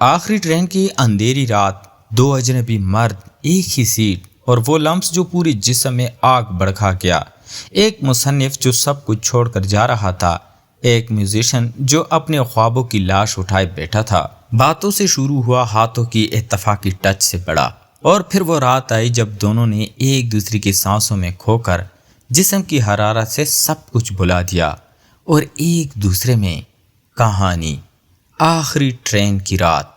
आखिरी ट्रेन की अंधेरी रात, दो अजनबी मर्द, एक ही सीट और वो लम्स जो पूरी जिस्म में आग भड़का गया। एक मुसन्निफ जो सब कुछ छोड़कर जा रहा था, एक म्यूजिशियन जो अपने ख्वाबों की लाश उठाए बैठा था। बातों से शुरू हुआ, हाथों की इत्तफाकी टच से बढ़ा, और फिर वो रात आई जब दोनों ने एक दूसरे की सांसों में खोकर जिस्म की हरारत से सब कुछ भुला दिया और एक दूसरे में कहानी। आखिरी ट्रेन की रात।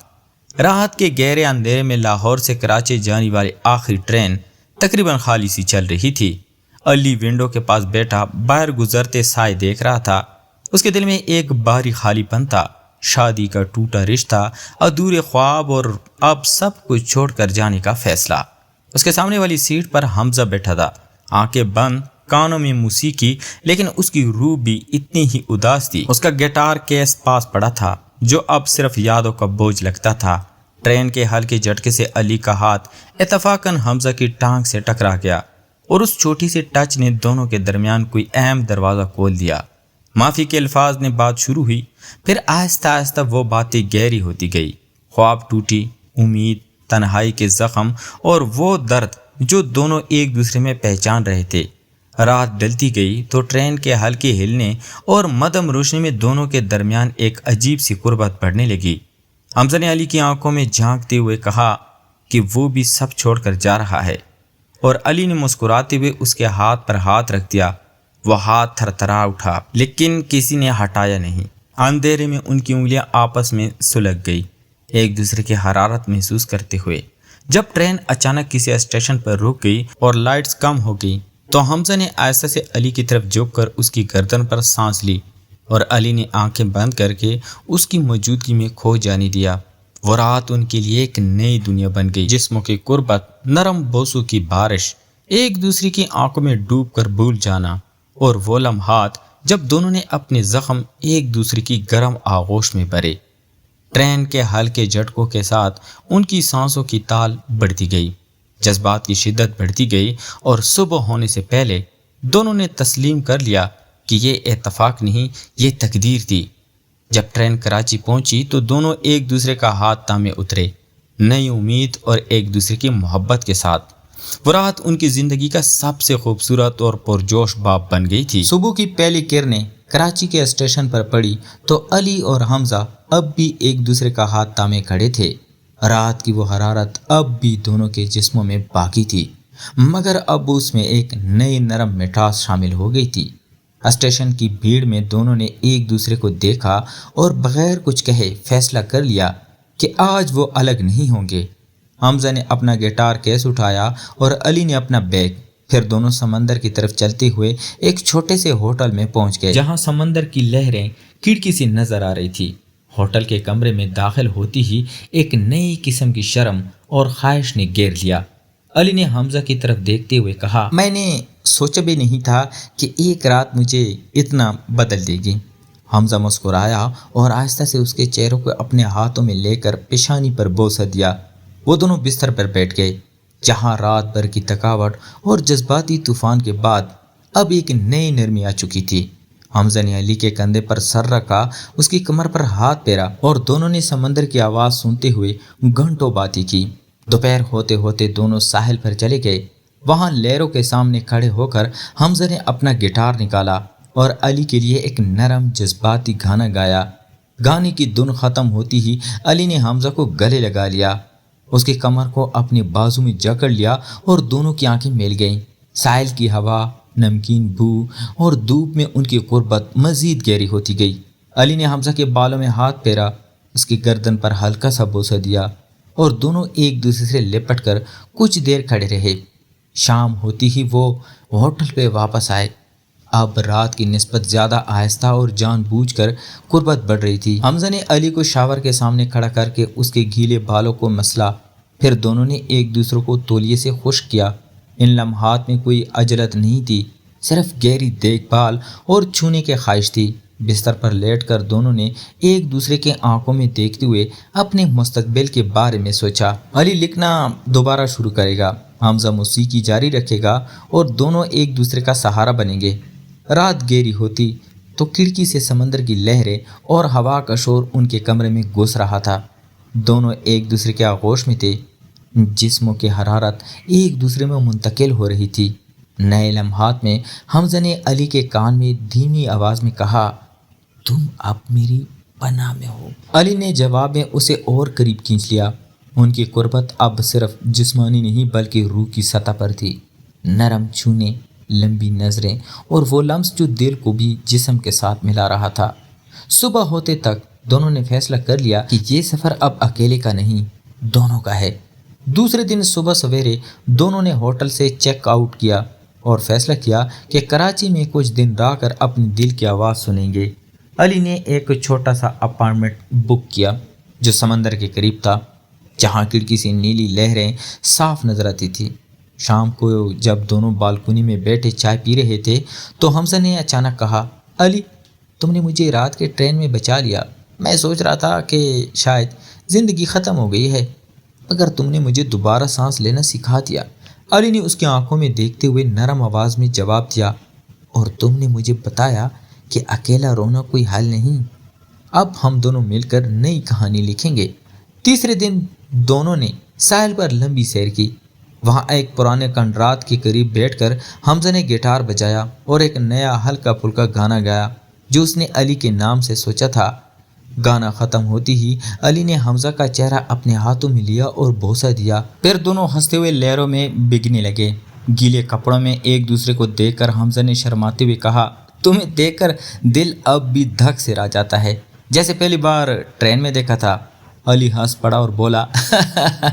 रात के गहरे अंधेरे में लाहौर से कराची जाने वाली आखिरी ट्रेन तकरीबन खाली सी चल रही थी। अली विंडो के पास बैठा बाहर गुजरते साए देख रहा था। उसके दिल में एक बाहरी खालीपन था। शादी का टूटा रिश्ता, अधूरे ख्वाब और अब सब कुछ छोड़कर जाने का फैसला। उसके सामने वाली सीट पर हमजा बैठा था, आंखें बंद, कानों में मौसीकी, लेकिन उसकी रूह भी इतनी ही उदास थी। उसका गिटार केस पास पड़ा था जो अब सिर्फ यादों का बोझ लगता था। ट्रेन के हल्के झटके से अली का हाथ इत्तफाकन हमजा की टांग से टकरा गया और उस छोटी सी टच ने दोनों के दरमियान कोई अहम दरवाज़ा खोल दिया। माफ़ी के अल्फाज ने बात शुरू हुई, फिर आहिस्ता आहिस्ता वो बातें गहरी होती गई। ख्वाब टूटी, उम्मीद, तन्हाई के ज़ख्म और वो दर्द जो दोनों एक दूसरे में पहचान रहे थे। रात ढलती गई तो ट्रेन के हल्के हिलने और मदम रोशनी में दोनों के दरमियान एक अजीब सी कुर्बत बढ़ने लगी। हमजा ने अली की आंखों में झांकते हुए कहा कि वो भी सब छोड़कर जा रहा है, और अली ने मुस्कुराते हुए उसके हाथ पर हाथ रख दिया। वह हाथ थरथरा उठा, लेकिन किसी ने हटाया नहीं। अंधेरे में उनकी उंगलियां आपस में सुलग गई, एक दूसरे की हरारत महसूस करते हुए। जब ट्रेन अचानक किसी स्टेशन पर रुक गई और लाइट्स कम हो गई तो हमजा ने आहिस्ता से अली की तरफ झुककर उसकी गर्दन पर सांस ली, और अली ने आंखें बंद करके उसकी मौजूदगी में खो जाने दिया। वो रात उनके लिए एक नई दुनिया बन गई। जिस्मों की कुर्बत, नरम बोसों की बारिश, एक दूसरे की आंखों में डूबकर भूल जाना, और वो लम्हात जब दोनों ने अपने जख्म एक दूसरे की गर्म आगोश में भरे। ट्रेन के हल्के झटकों के साथ उनकी सांसों की ताल बढ़ती गई, जज्बात की शिद्दत बढ़ती गई, और सुबह होने से पहले दोनों ने तस्लीम कर लिया कि ये इत्तफाक नहीं, ये तकदीर थी। जब ट्रेन कराची पहुंची तो दोनों एक दूसरे का हाथ थामे उतरे, नई उम्मीद और एक दूसरे की मोहब्बत के साथ। वो रात उनकी ज़िंदगी का सबसे खूबसूरत और पुरजोश बाब बन गई थी। सुबह की पहली किरणें कराची के स्टेशन पर पड़ी तो अली और हमजा अब भी एक दूसरे का हाथ थामे खड़े थे। रात की वो हरारत अब भी दोनों के जिस्मों में बाकी थी, मगर अब उसमें एक नई नरम मिठास शामिल हो गई थी। स्टेशन की भीड़ में दोनों ने एक दूसरे को देखा और बगैर कुछ कहे फैसला कर लिया कि आज वो अलग नहीं होंगे। हमजा ने अपना गिटार केस उठाया और अली ने अपना बैग। फिर दोनों समंदर की तरफ चलते हुए एक छोटे से होटल में पहुंच गए, जहां समंदर की लहरें खिड़की से नजर आ रही थी। होटल के कमरे में दाखिल होती ही एक नई किस्म की शर्म और ख्वाहिश ने घेर लिया। अली ने हमजा की तरफ देखते हुए कहा, मैंने सोचा भी नहीं था कि एक रात मुझे इतना बदल देगी। हमजा मुस्कुराया और आहिस्ता से उसके चेहरे को अपने हाथों में लेकर पेशानी पर बोसा दिया। वो दोनों बिस्तर पर बैठ गए, जहां रात भर की थकावट और जज्बाती तूफान के बाद अब एक नई नरमी आ चुकी थी। हमजा ने अली के कंधे पर सर रखा, उसकी कमर पर हाथ फेरा, और दोनों ने समंदर की आवाज़ सुनते हुए घंटों बातें की। दोपहर होते होते दोनों साहिल पर चले गए। वहाँ लहरों के सामने खड़े होकर हमजा ने अपना गिटार निकाला और अली के लिए एक नरम जज्बाती गाना गाया। गाने की धुन ख़त्म होती ही अली ने हमजा को गले लगा लिया, उसकी कमर को अपने बाजू में जकड़ लिया और दोनों की आंखें मिल गईं। साहिल की हवा, नमकीन बू और धूप में उनकी कुर्बत मज़ीद गहरी होती गई। अली ने हमजा के बालों में हाथ फेरा, उसकी गर्दन पर हल्का सा बोसा दिया, और दोनों एक दूसरे से लिपट कर कुछ देर खड़े रहे। शाम होती ही वो होटल पे वापस आए। अब रात की निस्बत ज़्यादा आहिस्ता और जानबूझकर कुर्बत बढ़ रही थी। हमजा ने अली को शावर के सामने खड़ा करके उसके गीले बालों को मसला, फिर दोनों ने एक दूसरे को तौलिए से खुश्क किया। इन लम्हात में कोई अजलत नहीं थी, सिर्फ गहरी देखभाल और छूने की ख्वाहिश थी। बिस्तर पर लेटकर दोनों ने एक दूसरे के आंखों में देखते हुए अपने मुस्तकबिल के बारे में सोचा। अली लिखना दोबारा शुरू करेगा, हमजा मौसीकी जारी रखेगा, और दोनों एक दूसरे का सहारा बनेंगे। रात गहरी होती तो खिड़की से समंदर की लहरें और हवा का शोर उनके कमरे में घुस रहा था। دونوں ایک دوسرے کے آغوش میں تھے، جسموں کی حرارت ایک دوسرے میں منتقل ہو رہی تھی۔ نئے لمحات میں حمزہ نے علی کے کان میں دھیمی آواز میں کہا، تم اب میری پناہ میں ہو۔ علی نے جواب میں اسے اور قریب کھینچ لیا۔ ان کی قربت اب صرف جسمانی نہیں بلکہ روح کی سطح پر تھی۔ نرم چھونے، لمبی نظریں اور وہ لمس جو دل کو بھی جسم کے ساتھ ملا رہا تھا۔ صبح ہوتے تک دونوں نے فیصلہ کر لیا کہ یہ سفر اب اکیلے کا نہیں، دونوں کا ہے۔ دوسرے دن صبح سویرے دونوں نے ہوٹل سے چیک آؤٹ کیا اور فیصلہ کیا کہ کراچی میں کچھ دن رہ کر اپنے دل کی آواز سنیں گے۔ علی نے ایک چھوٹا سا اپارٹمنٹ بک کیا جو سمندر کے قریب تھا، جہاں کھڑکی سے نیلی لہریں صاف نظر آتی تھی۔ شام کو جب دونوں بالکنی میں بیٹھے چائے پی رہے تھے تو حمزہ نے اچانک کہا، علی تم نے مجھے رات کے ٹرین میں بچا لیا۔ میں سوچ رہا تھا کہ شاید زندگی ختم ہو گئی ہے، مگر تم نے مجھے دوبارہ سانس لینا سکھا دیا۔ علی نے اس کی آنکھوں میں دیکھتے ہوئے نرم آواز میں جواب دیا، اور تم نے مجھے بتایا کہ اکیلا رونا کوئی حل نہیں۔ اب ہم دونوں مل کر نئی کہانی لکھیں گے۔ تیسرے دن دونوں نے ساحل پر لمبی سیر کی۔ وہاں ایک پرانے کنڈرات کے قریب بیٹھ کر حمزہ نے گٹار بجایا اور ایک نیا ہلکا پھلکا گانا گایا جو اس نے علی کے نام سے سوچا تھا۔ گانا ختم ہوتی ہی علی نے حمزہ کا چہرہ اپنے ہاتھوں میں لیا اور بوسہ دیا، پھر دونوں ہنستے ہوئے لہروں میں بھیگنے لگے۔ گیلے کپڑوں میں ایک دوسرے کو دیکھ کر حمزہ نے شرماتے ہوئے کہا، تمہیں دیکھ کر دل اب بھی دھک سے رہ جاتا ہے، جیسے پہلی بار ٹرین میں دیکھا تھا۔ علی ہنس پڑا اور بولا،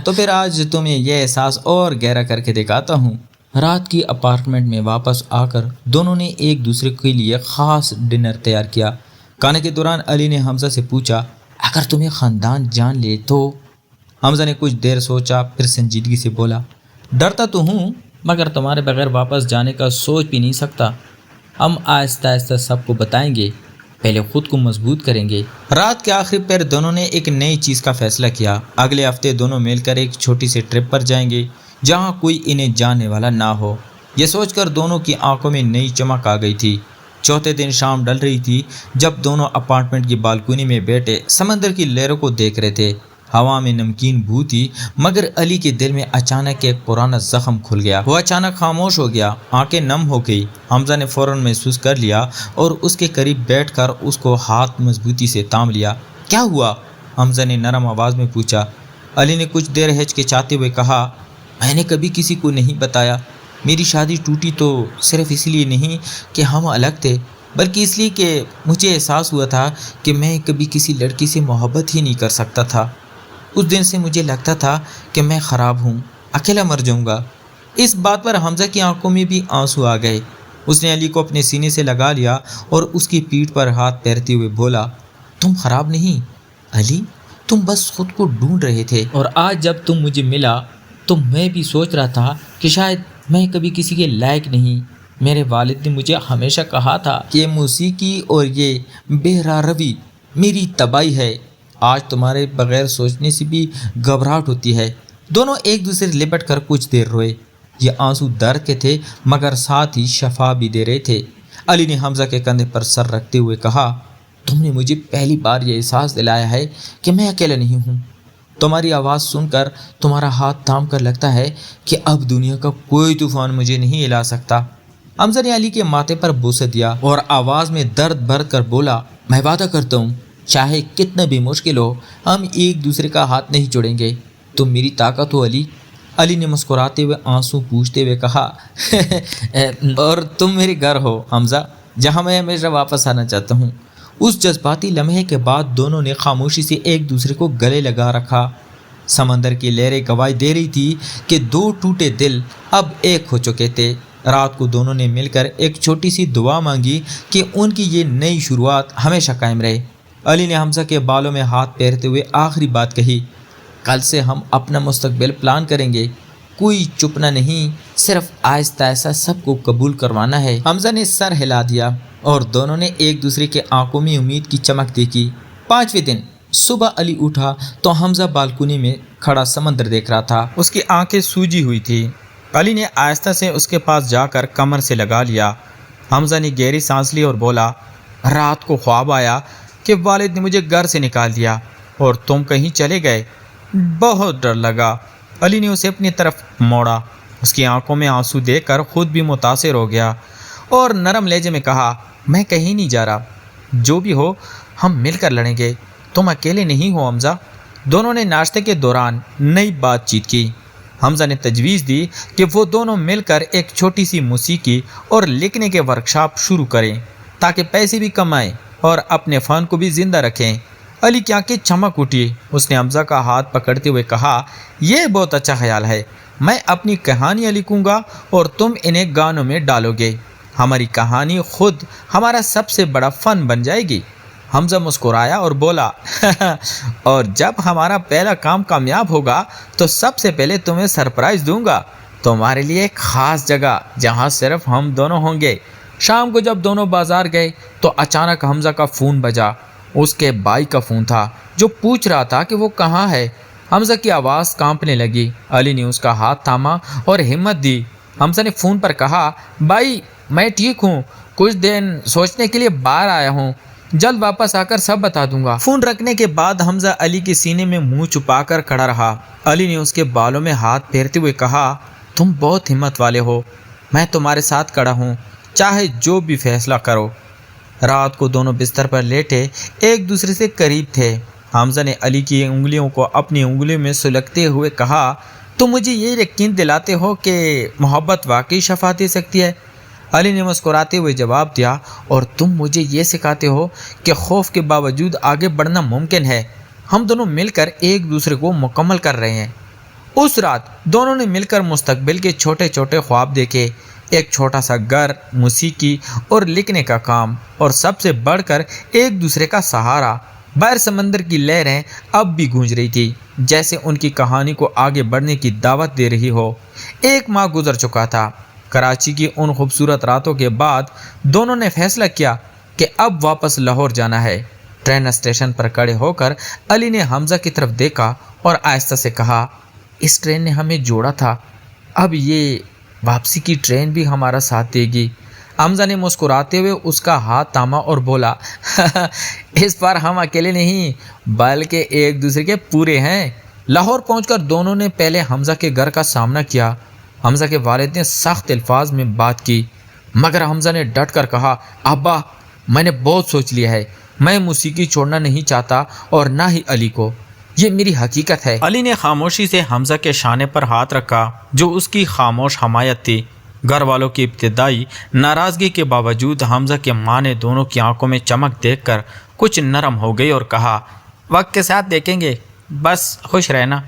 تو پھر آج تمہیں یہ احساس اور گہرا کر کے دکھاتا ہوں۔ رات کی اپارٹمنٹ میں واپس آ کر دونوں نے ایک دوسرے کے لیے خاص ڈنر تیار کیا۔ کھانے کے دوران علی نے حمزہ سے پوچھا، اگر تمہیں خاندان جان لے تو؟ حمزہ نے کچھ دیر سوچا، پھر سنجیدگی سے بولا، ڈرتا تو ہوں مگر تمہارے بغیر واپس جانے کا سوچ بھی نہیں سکتا۔ ہم آہستہ آہستہ سب کو بتائیں گے، پہلے خود کو مضبوط کریں گے۔ رات کے آخری پیر دونوں نے ایک نئی چیز کا فیصلہ کیا۔ اگلے ہفتے دونوں مل کر ایک چھوٹی سی ٹرپ پر جائیں گے جہاں کوئی انہیں جاننے والا نہ ہو۔ یہ سوچ کر دونوں کی آنکھوں میں نئی چمک آ گئی تھی۔ چوتھے دن شام ڈل رہی تھی جب دونوں اپارٹمنٹ کی بالکنی میں بیٹھے سمندر کی لہروں کو دیکھ رہے تھے۔ ہوا میں نمکین بو تھی، مگر علی کے دل میں اچانک ایک پرانا زخم کھل گیا۔ وہ اچانک خاموش ہو گیا، آنکھیں نم ہو گئی۔ حمزہ نے فوراً محسوس کر لیا اور اس کے قریب بیٹھ کر اس کو ہاتھ مضبوطی سے تھام لیا۔ کیا ہوا؟ حمزہ نے نرم آواز میں پوچھا۔ علی نے کچھ دیر ہچکچاتے ہوئے کہا، میں نے کبھی کسی کو نہیں بتایا۔ میری شادی ٹوٹی تو صرف اس لیے نہیں کہ ہم الگ تھے، بلکہ اس لیے کہ مجھے احساس ہوا تھا کہ میں کبھی کسی لڑکی سے محبت ہی نہیں کر سکتا تھا۔ اس دن سے مجھے لگتا تھا کہ میں خراب ہوں، اکیلا مر جاؤں گا۔ اس بات پر حمزہ کی آنکھوں میں بھی آنسو آ گئے۔ اس نے علی کو اپنے سینے سے لگا لیا اور اس کی پیٹھ پر ہاتھ پھیرتے ہوئے بولا، تم خراب نہیں علی، تم بس خود کو ڈھونڈ رہے تھے، اور آج جب تم مجھے ملا تو میں بھی سوچ رہا تھا کہ شاید میں کبھی کسی کے لائق نہیں۔ میرے والد نے مجھے ہمیشہ کہا تھا کہ موسیقی اور یہ بہرا روی میری تباہی ہے۔ آج تمہارے بغیر سوچنے سے بھی گھبراہٹ ہوتی ہے۔ دونوں ایک دوسرے سے لپٹ کر کچھ دیر روئے۔ یہ آنسو درد کے تھے مگر ساتھ ہی شفا بھی دے رہے تھے۔ علی نے حمزہ کے کندھے پر سر رکھتے ہوئے کہا، تم نے مجھے پہلی بار یہ احساس دلایا ہے کہ میں اکیلا نہیں ہوں۔ تمہاری آواز سن کر، تمہارا ہاتھ تھام کر لگتا ہے کہ اب دنیا کا کوئی طوفان مجھے نہیں ہلا سکتا۔ حمزہ نے علی کے ماتھے پر بوسہ دیا اور آواز میں درد بھر کر بولا، میں وعدہ کرتا ہوں چاہے کتنا بھی مشکل ہو ہم ایک دوسرے کا ہاتھ نہیں چھوڑیں گے۔ تم میری طاقت ہو علی۔ علی نے مسکراتے ہوئے آنسو پوچھتے ہوئے کہا، اور تم میرے گھر ہو حمزہ، جہاں میں ہمیشہ واپس آنا چاہتا ہوں۔ اس جذباتی لمحے کے بعد دونوں نے خاموشی سے ایک دوسرے کو گلے لگا رکھا۔ سمندر کی لہریں گواہی دے رہی تھی کہ دو ٹوٹے دل اب ایک ہو چکے تھے۔ رات کو دونوں نے مل کر ایک چھوٹی سی دعا مانگی کہ ان کی یہ نئی شروعات ہمیشہ قائم رہے۔ علی نے حمزہ کے بالوں میں ہاتھ پھیرتے ہوئے آخری بات کہی، کل سے ہم اپنا مستقبل پلان کریں گے، کوئی چپنا نہیں، صرف آہستہ آہستہ سب کو قبول کروانا ہے۔ حمزہ نے سر ہلا دیا اور دونوں نے ایک دوسرے کے آنکھوں میں امید کی چمک دیکھی۔ 5ویں دن صبح علی اٹھا تو حمزہ بالکنی میں کھڑا سمندر دیکھ رہا تھا۔ اس کی آنکھیں سوجی ہوئی تھی۔ علی نے آہستہ سے اس کے پاس جا کر کمر سے لگا لیا۔ حمزہ نے گہری سانس لی اور بولا، رات کو خواب آیا کہ والد نے مجھے گھر سے نکال دیا۔ और तुम कहीं चले गए। बहुत डर लगा। अली ने उसे अपनी तरफ मोड़ा। उसकी आंखों में आंसू देखकर खुद भी मुतासिर हो गया और नरम लहजे में कहा, मैं कहीं नहीं जा रहा, जो भी हो हम मिलकर लड़ेंगे, तुम अकेले नहीं हो हमजा। दोनों ने नाश्ते के दौरान नई बातचीत की। हमजा ने तजवीज़ दी कि वो दोनों मिलकर एक छोटी सी मौसीकी और लिखने के वर्कशॉप शुरू करें ताकि पैसे भी कमाएं और अपने फ़न को भी ज़िंदा रखें। अली की आंखें चमक उठी। उसने हमजा का हाथ पकड़ते हुए कहा, यह बहुत अच्छा ख्याल है। मैं अपनी कहानियाँ लिखूँगा और तुम इन्हें गानों में डालोगे। हमारी कहानी खुद हमारा सबसे बड़ा फ़न बन जाएगी। हमजा मुस्कुराया और बोला, और जब हमारा पहला काम कामयाब होगा तो सबसे पहले तुम्हें सरप्राइज़ दूंगा, तुम्हारे लिए एक ख़ास जगह जहाँ सिर्फ हम दोनों होंगे। शाम को जब दोनों बाजार गए तो अचानक हमजा का फ़ोन बजा। उसके भाई का फ़ोन था जो पूछ रहा था कि वो कहाँ है। हमजा की आवाज़ कांपने लगी। अली ने उसका हाथ थामा और हिम्मत दी। हमजा ने फ़ोन पर कहा, भाई मैं ठीक हूँ, कुछ दिन सोचने के लिए बाहर आया हूँ, जल्द वापस आकर सब बता दूंगा। फ़ोन रखने के बाद हमजा अली के सीने में मुंह छुपाकर खड़ा रहा। अली ने उसके बालों में हाथ फेरते हुए कहा, तुम बहुत हिम्मत वाले हो, मैं तुम्हारे साथ खड़ा हूँ, चाहे जो भी फैसला करो। रात को दोनों बिस्तर पर लेटे एक दूसरे से करीब थे। हमजा ने अली की उंगलियों को अपनी उंगलियों में सुलगते हुए कहा, तुम मुझे ये यकीन दिलाते हो कि मोहब्बत वाकई शफा दे सकती है। अली ने मुस्कुराते हुए जवाब दिया, और तुम मुझे ये सिखाते हो कि खौफ के बावजूद आगे बढ़ना मुमकिन है। हम दोनों मिलकर एक दूसरे को मुकम्मल कर रहे हैं। उस रात दोनों ने मिलकर मुस्तकबिल के छोटे छोटे ख्वाब देखे, एक छोटा सा घर, मौसीकी और लिखने का काम, और सबसे बढ़कर एक दूसरे का सहारा। बाहर समंदर की लहरें अब भी गूंज रही थी, जैसे उनकी कहानी को आगे बढ़ने की दावत दे रही हो। एक माह गुजर चुका था। कराची की उन खूबसूरत रातों के बाद दोनों ने फैसला किया कि अब वापस लाहौर जाना है। ट्रेन स्टेशन पर खड़े होकर अली ने हमजा की तरफ देखा और आहिस्ता से कहा, इस ट्रेन ने हमें जोड़ा था, अब ये वापसी की ट्रेन भी हमारा साथ देगी। हमजा ने मुस्कुराते हुए उसका हाथ थामा और बोला, इस बार हम अकेले नहीं बल्कि एक दूसरे के पूरे हैं। लाहौर पहुंचकर दोनों ने पहले हमजा के घर का सामना किया। हमजा के वालिद ने सख्त अल्फाज में बात की, मगर हमजा ने डट कर कहा, अब्बा मैंने बहुत सोच लिया है, मैं मौसीकी छोड़ना नहीं चाहता और ना ही अली को, ये मेरी हकीकत है। अली ने खामोशी से हमजा के शाने पर हाथ रखा, जो उसकी खामोश हमायत थी। घर वालों की इब्तिदाई नाराज़गी के बावजूद हमजा के माँ ने दोनों की आंखों में चमक देखकर कुछ नरम हो गई और कहा, वक्त के साथ देखेंगे, बस खुश रहना।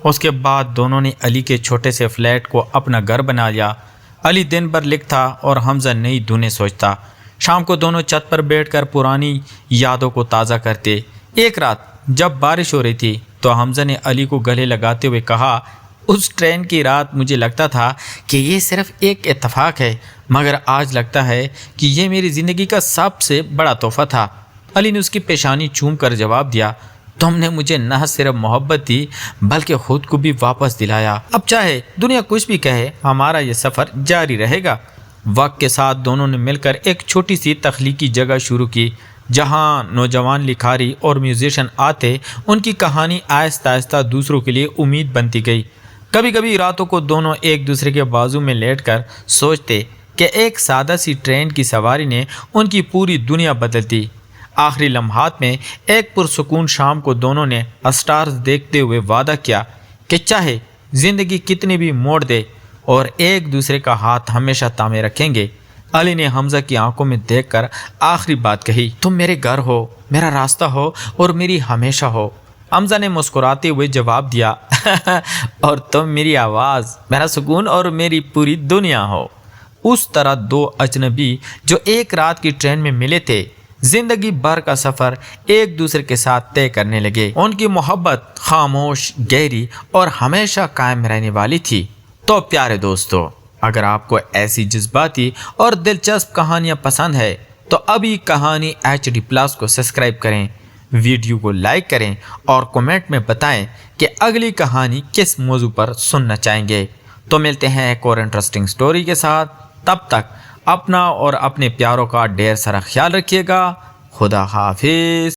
उसके बाद दोनों ने अली के छोटे से फ्लैट को अपना घर बना लिया। अली दिन भर लिखता और हमजा नई धुनें सोचता। शाम को दोनों छत पर बैठकर पुरानी यादों को ताज़ा करते। एक रात जब बारिश हो रही थी तो हमजा ने अली को गले लगाते हुए कहा, उस ट्रेन की रात मुझे लगता था कि ये सिर्फ एक इत्तेफाक है, मगर आज लगता है कि ये मेरी ज़िंदगी का सबसे बड़ा तोहफ़ा था। अली ने उसकी पेशानी चूम कर जवाब दिया, तुमने मुझे न सिर्फ मोहब्बत दी बल्कि खुद को भी वापस दिलाया। अब चाहे दुनिया कुछ भी कहे, हमारा ये सफ़र जारी रहेगा। वक्त के साथ दोनों ने मिलकर एक छोटी सी तख्लीकी जगह शुरू की, जहां नौजवान लिखारी और म्यूजिशियन आते। उनकी कहानी आहिस्ता आहिस्ता दूसरों के लिए उम्मीद बनती गई। कभी कभी रातों को दोनों एक दूसरे के बाजू में लेटकर सोचते कि एक सादा सी ट्रेन की सवारी ने उनकी पूरी दुनिया बदल दी। आखिरी लम्हात में एक पुरसुकून शाम को दोनों ने स्टार्स देखते हुए वादा किया कि चाहे ज़िंदगी कितनी भी मोड़ दे और एक दूसरे का हाथ हमेशा थामे रखेंगे। अली ने हमजा की आंखों में देखकर आखिरी बात कही, तुम मेरे घर हो, मेरा रास्ता हो और मेरी हमेशा हो। हमजा ने मुस्कुराते हुए जवाब दिया, और तुम मेरी आवाज़, मेरा सुकून और मेरी पूरी दुनिया हो। उस तरह दो अजनबी जो एक रात की ट्रेन में मिले थे, जिंदगी भर का सफ़र एक दूसरे के साथ तय करने लगे। उनकी मोहब्बत खामोश, गहरी और हमेशा कायम रहने वाली थी। तो प्यारे दोस्तों, अगर आपको ऐसी जज्बाती और दिलचस्प कहानियाँ पसंद है तो अभी कहानी HD+ को सब्सक्राइब करें, वीडियो को लाइक करें और कमेंट में बताएं कि अगली कहानी किस मौजू पर सुनना चाहेंगे। तो मिलते हैं एक और इंटरेस्टिंग स्टोरी के साथ। तब तक अपना और अपने प्यारों का ढेर सारा ख्याल रखिएगा। खुदा हाफिज।